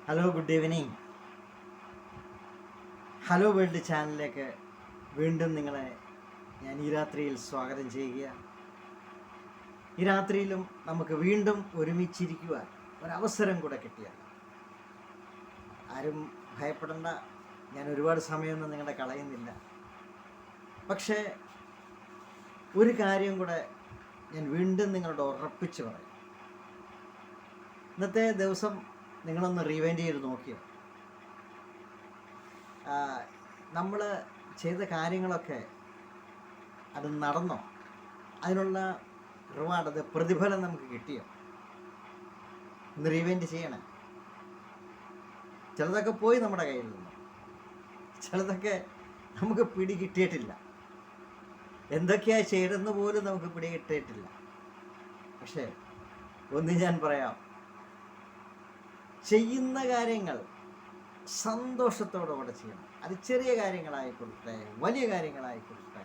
Hello, good evening. Hello world ചാനലിലേക്ക് വീണ്ടും നിങ്ങളെ ഞാൻ ഈ രാത്രിയിൽ സ്വാഗതം ചെയ്യുകയാണ്. ഈ രാത്രിയിലും നമുക്ക് വീണ്ടും ഒരുമിച്ചിരിക്കുവാൻ ഒരവസരം കൂടെ കിട്ടിയാണ്. ആരും ഭയപ്പെടേണ്ട, ഞാൻ ഒരുപാട് സമയമൊന്നും നിങ്ങളുടെ കളയുന്നില്ല. പക്ഷേ ഒരു കാര്യം കൂടെ ഞാൻ വീണ്ടും നിങ്ങളോട് ഉറപ്പിച്ച് പറയും. ഇന്നത്തെ ദിവസം നിങ്ങളൊന്ന് റീവൈൻഡ് ചെയ്ത് നോക്കിയോ? നമ്മൾ ചെയ്ത കാര്യങ്ങളൊക്കെ അത് നടന്നോ? അതിനുള്ള റിവാർഡ്, അത് പ്രതിഫലം നമുക്ക് കിട്ടിയോ? ഒന്ന് റീവൈൻഡ് ചെയ്യണേ. ചിലതൊക്കെ പോയി നമ്മുടെ കയ്യിൽ നിന്ന്, ചിലതൊക്കെ നമുക്ക് പിടി കിട്ടിയിട്ടില്ല. എന്തൊക്കെയാണ് ചെയ്തെന്ന് പോലും നമുക്ക് പിടി കിട്ടിയിട്ടില്ല. പക്ഷേ ഒന്ന് ഞാൻ പറയാം, ചെയ്യുന്ന കാര്യങ്ങൾ സന്തോഷത്തോടുകൂടെ ചെയ്യണം. അത് ചെറിയ കാര്യങ്ങളായിക്കൊള്ളട്ടെ, വലിയ കാര്യങ്ങളായിക്കൊള്ളട്ടെ,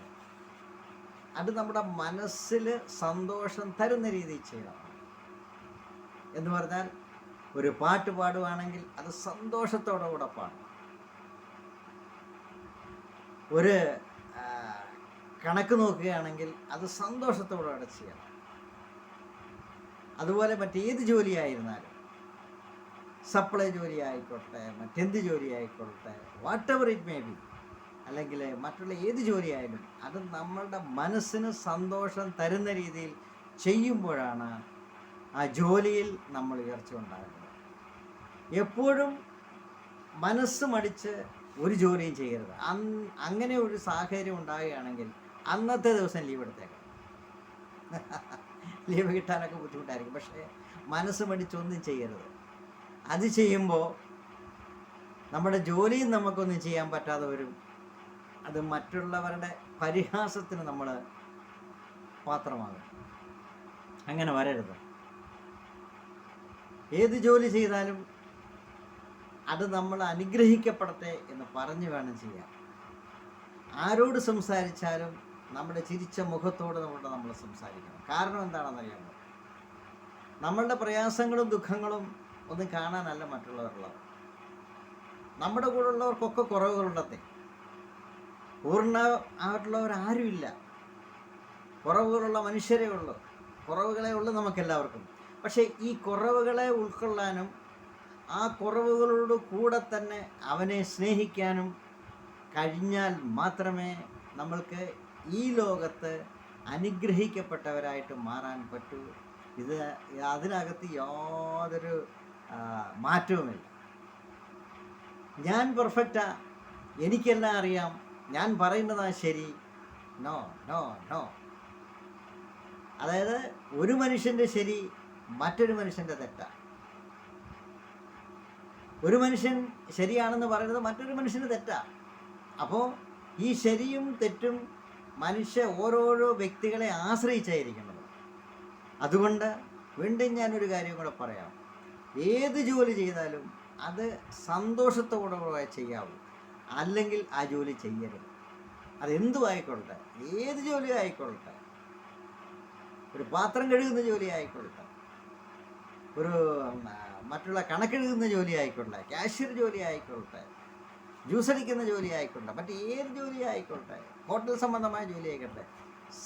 അത് നമ്മുടെ മനസ്സിൽ സന്തോഷം തരുന്ന രീതിയിൽ ചെയ്യണം. എന്ന് പറഞ്ഞാൽ ഒരു പാട്ട് പാടുവാണെങ്കിൽ അത് സന്തോഷത്തോടുകൂടെ പാടണം. ഒരു കണക്ക് നോക്കുകയാണെങ്കിൽ അത് സന്തോഷത്തോടുകൂടെ ചെയ്യണം. അതുപോലെ മറ്റേത് ജോലിയായിരുന്നാലും, സപ്ലൈ ജോലി ആയിക്കോട്ടെ, മറ്റെന്ത് ജോലി ആയിക്കോട്ടെ, what ever it may be, അല്ലെങ്കിൽ മറ്റുള്ള ഏത് ജോലിയായാലും അത് നമ്മളുടെ മനസ്സിന് സന്തോഷം തരുന്ന രീതിയിൽ ചെയ്യുമ്പോഴാണ് ആ ജോലിയിൽ നമ്മൾ ഉയർച്ച ഉണ്ടാകുന്നത്. എപ്പോഴും മനസ്സ് മടിച്ച് ഒരു ജോലിയും ചെയ്യരുത്. അങ്ങനെ ഒരു സാഹചര്യം ഉണ്ടാകുകയാണെങ്കിൽ അന്നത്തെ ദിവസം ലീവ് എടുത്തേക്കാം. ലീവ് കിട്ടാനൊക്കെ ബുദ്ധിമുട്ടായിരിക്കും. പക്ഷേ മനസ്സ് മടിച്ചൊന്നും ചെയ്യരുത്. അത് ചെയ്യുമ്പോൾ നമ്മുടെ ജോലിയും നമുക്കൊന്നും ചെയ്യാൻ പറ്റാതെ വരും. അത് മറ്റുള്ളവരുടെ പരിഹാസത്തിന് നമ്മൾ പാത്രമാകും. അങ്ങനെ വരരുത്. ഏത് ജോലി ചെയ്താലും അത് നമ്മൾ അനുഗ്രഹിക്കപ്പെടട്ടെ എന്ന് പറഞ്ഞു വേണം ചെയ്യാൻ. ആരോട് സംസാരിച്ചാലും നമ്മുടെ ചിരിച്ച മുഖത്തോട് നമ്മൾ സംസാരിക്കണം. കാരണം എന്താണെന്നറിയാമോ? നമ്മളുടെ പ്രയാസങ്ങളും ദുഃഖങ്ങളും ഒന്നും കാണാനല്ല മറ്റുള്ളവരുള്ളത്. നമ്മുടെ കൂടെ ഉള്ളവർക്കൊക്കെ കുറവുകളുണ്ടെന്നേ. പൂർണ്ണ ആയിട്ടുള്ളവരാരുമില്ല. കുറവുകളുള്ള മനുഷ്യരേ ഉള്ളൂ. കുറവുകളെ ഉള്ളൂ നമുക്കെല്ലാവർക്കും. പക്ഷേ ഈ കുറവുകളെ ഉൾക്കൊള്ളാനും ആ കുറവുകളോട് കൂടെ തന്നെ അവനെ സ്നേഹിക്കാനും കഴിഞ്ഞാൽ മാത്രമേ നമ്മൾക്ക് ഈ ലോകത്ത് അനുഗ്രഹിക്കപ്പെട്ടവരായിട്ട് മാറാൻ പറ്റൂ. അതിനകത്ത് യാതൊരു മാറ്റവുമില്ല. ഞാൻ പെർഫെക്റ്റാ, എനിക്കെല്ലാം അറിയാം, ഞാൻ പറയുന്നതാണ് ശരി. No no no. അതായത് ഒരു മനുഷ്യൻ്റെ ശരി മറ്റൊരു മനുഷ്യൻ്റെ തെറ്റാണ്. ഒരു മനുഷ്യൻ ശരിയാണെന്ന് പറയുന്നത് മറ്റൊരു മനുഷ്യന് തെറ്റാണ്. അപ്പോൾ ഈ ശരിയും തെറ്റും ഓരോരോ വ്യക്തികളെ ആശ്രയിച്ചായിരിക്കുന്നത്. അതുകൊണ്ട് വീണ്ടും ഞാനൊരു കാര്യം കൂടെ പറയാം. ഏത് ജോലി ചെയ്താലും അത് സന്തോഷത്തോടെ ചെയ്യാവൂ. അല്ലെങ്കിൽ ആ ജോലി ചെയ്യരുത്. അതെന്തും ആയിക്കൊള്ളട്ടെ, ഏത് ജോലി ആയിക്കൊള്ളട്ടെ, ഒരു പാത്രം കഴുകുന്ന ജോലി ആയിക്കൊള്ളട്ടെ, ഒരു മറ്റുള്ള കണക്കെഴുതുന്ന ജോലി ആയിക്കൊള്ളട്ടെ, കാഷ്യർ ജോലി ആയിക്കൊള്ളട്ടെ, ജ്യൂസ് അടിക്കുന്ന ജോലി ആയിക്കൊള്ളട്ടെ, മറ്റേത് ജോലി ആയിക്കൊള്ളട്ടെ, ഹോട്ടൽ സംബന്ധമായ ജോലി ആയിക്കോട്ടെ,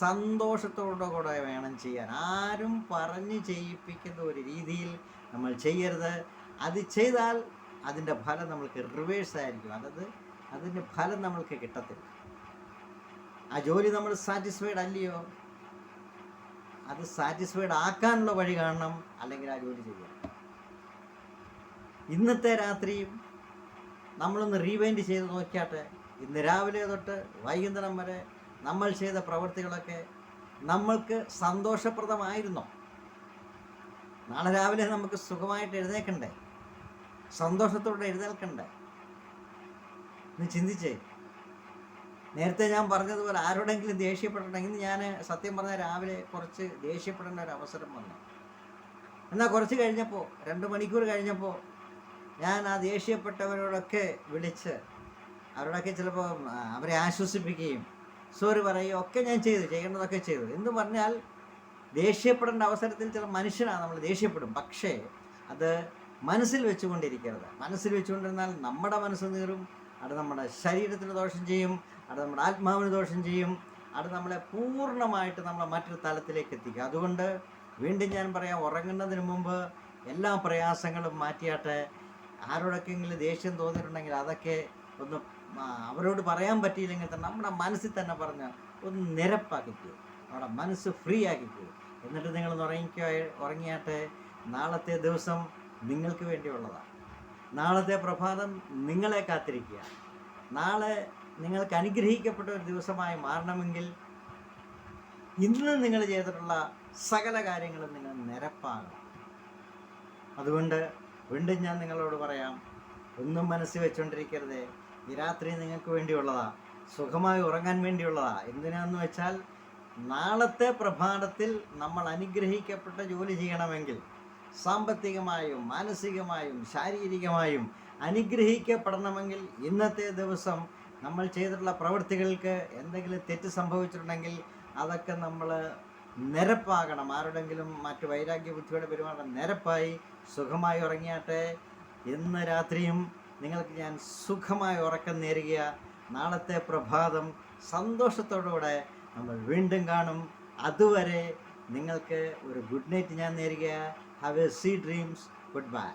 സന്തോഷത്തോടുകൂടെ വേണം ചെയ്യാൻ. ആരും പറഞ്ഞ് ചെയ്യിപ്പിക്കുന്ന ഒരു രീതിയിൽ നമ്മൾ ചെയ്യരുത്. അത് ചെയ്താൽ അതിൻ്റെ ഫലം നമ്മൾക്ക് റിവേഴ്സ് ആയിരിക്കും. അതിൻ്റെ ഫലം നമ്മൾക്ക് കിട്ടത്തില്ല. ആ ജോലി നമ്മൾ സാറ്റിസ്ഫൈഡ് അല്ലയോ, അത് സാറ്റിസ്ഫൈഡ് ആക്കാനുള്ള വഴി കാണണം. അല്ലെങ്കിൽ ആ ജോലി ചെയ്യണം. ഇന്നത്തെ രാത്രിയും നമ്മളൊന്ന് റീവൈൻഡ് ചെയ്ത് നോക്കിയാട്ടെ. ഇന്ന് രാവിലെ തൊട്ട് വൈകുന്നേരം വരെ നമ്മൾ ചെയ്ത പ്രവൃത്തികളൊക്കെ നമ്മൾക്ക് സന്തോഷപ്രദമായിരുന്നോ? നാളെ രാവിലെ നമുക്ക് സുഖമായിട്ട് എഴുന്നേൽക്കണ്ടേ? സന്തോഷത്തോടെ എഴുന്നേൽക്കണ്ടേ? ഇന്ന് ചിന്തിച്ചേ. നേരത്തെ ഞാൻ പറഞ്ഞതുപോലെ ആരോടെങ്കിലും ദേഷ്യപ്പെട്ടിട്ടുണ്ടെങ്കിൽ, ഞാൻ സത്യം പറഞ്ഞാൽ രാവിലെ കുറച്ച് ദേഷ്യപ്പെടേണ്ട ഒരു അവസരം വന്നു. എന്നാൽ കുറച്ച് കഴിഞ്ഞപ്പോൾ, 2 മണിക്കൂർ കഴിഞ്ഞപ്പോൾ, ഞാൻ ആ ദേഷ്യപ്പെട്ടവരോടൊക്കെ വിളിച്ച് അവരോടൊക്കെ ചിലപ്പോൾ അവരെ ആശ്വസിപ്പിക്കുകയും സോറി പറയുകയും ഒക്കെ ഞാൻ ചെയ്യേണ്ടതൊക്കെ ചെയ്തു. എന്ന് പറഞ്ഞാൽ ദേഷ്യപ്പെടേണ്ട അവസരത്തിൽ ചില മനുഷ്യനാണ് നമ്മൾ ദേഷ്യപ്പെടും. പക്ഷേ അത് മനസ്സിൽ വെച്ചുകൊണ്ടിരിക്കരുത്. മനസ്സിൽ വെച്ചുകൊണ്ടിരുന്നാൽ നമ്മുടെ മനസ്സ് നീറും, അത് നമ്മുടെ ശരീരത്തിന് ദോഷം ചെയ്യും, അത് നമ്മുടെ ആത്മാവിന് ദോഷം ചെയ്യും, അത് നമ്മളെ പൂർണ്ണമായിട്ട് നമ്മളെ മറ്റൊരു തലത്തിലേക്ക് എത്തിക്കുക. അതുകൊണ്ട് വീണ്ടും ഞാൻ പറയാം, ഉറങ്ങുന്നതിന് മുമ്പ് എല്ലാ പ്രയാസങ്ങളും മാറ്റിയാട്ടെ. ആരോടൊക്കെയെങ്കിലും ദേഷ്യം തോന്നിയിട്ടുണ്ടെങ്കിൽ അതൊക്കെ ഒന്ന് അവരോട് പറയാൻ പറ്റിയില്ലെങ്കിൽ തന്നെ നമ്മുടെ മനസ്സിൽ തന്നെ പറഞ്ഞ് ഒന്ന് നിരപ്പാക്കിക്കൂ, നമ്മുടെ മനസ്സ് ഫ്രീ ആക്കിക്കൂ. എന്നിട്ട് നിങ്ങളൊന്ന് ഉറങ്ങിയാട്ടെ. നാളത്തെ ദിവസം നിങ്ങൾക്ക് വേണ്ടിയുള്ളതാണ്. നാളത്തെ പ്രഭാതം നിങ്ങളെ കാത്തിരിക്കുക. നാളെ നിങ്ങൾക്ക് അനുഗ്രഹിക്കപ്പെട്ട ഒരു ദിവസമായി മാറണമെങ്കിൽ ഇന്ന് നിങ്ങൾ ചെയ്തിട്ടുള്ള സകല കാര്യങ്ങളും നിങ്ങൾ നിരപ്പാകണം. അതുകൊണ്ട് വീണ്ടും ഞാൻ നിങ്ങളോട് പറയാം, ഒന്നും മനസ്സിൽ വെച്ചുകൊണ്ടിരിക്കരുത്. ഈ രാത്രി നിങ്ങൾക്ക് വേണ്ടിയുള്ളതാ, സുഖമായി ഉറങ്ങാൻ വേണ്ടിയുള്ളതാ. എന്തിനാന്ന് വെച്ചാൽ നാളത്തെ പ്രഭാതത്തിൽ നമ്മൾ അനുഗ്രഹിക്കപ്പെട്ട ജോലി ചെയ്യണമെങ്കിൽ സാമ്പത്തികമായും മാനസികമായും ശാരീരികമായും അനുഗ്രഹിക്കപ്പെടണമെങ്കിൽ ഇന്നത്തെ ദിവസം നമ്മൾ ചെയ്തിട്ടുള്ള പ്രവൃത്തികൾക്ക് എന്തെങ്കിലും തെറ്റ് സംഭവിച്ചിട്ടുണ്ടെങ്കിൽ അതൊക്കെ നമ്മൾ നിരപ്പാകണം. ആരുടെങ്കിലും മറ്റു വൈരാഗ്യ ബുദ്ധിയോടെ പെരുമാറണം. നിരപ്പായി സുഖമായി ഉറങ്ങിയാട്ടെ. ഇന്ന് രാത്രിയും നിങ്ങൾക്ക് ഞാൻ സുഖമായി ഉറക്കം നേരുക. നാളത്തെ പ്രഭാതം സന്തോഷത്തോടുകൂടെ നമ്മൾ വീണ്ടും കാണും. അതുവരെ നിങ്ങൾക്ക് ഒരു ഗുഡ് നൈറ്റ് ഞാൻ നേരുക. Have a sweet dreams. Good bye.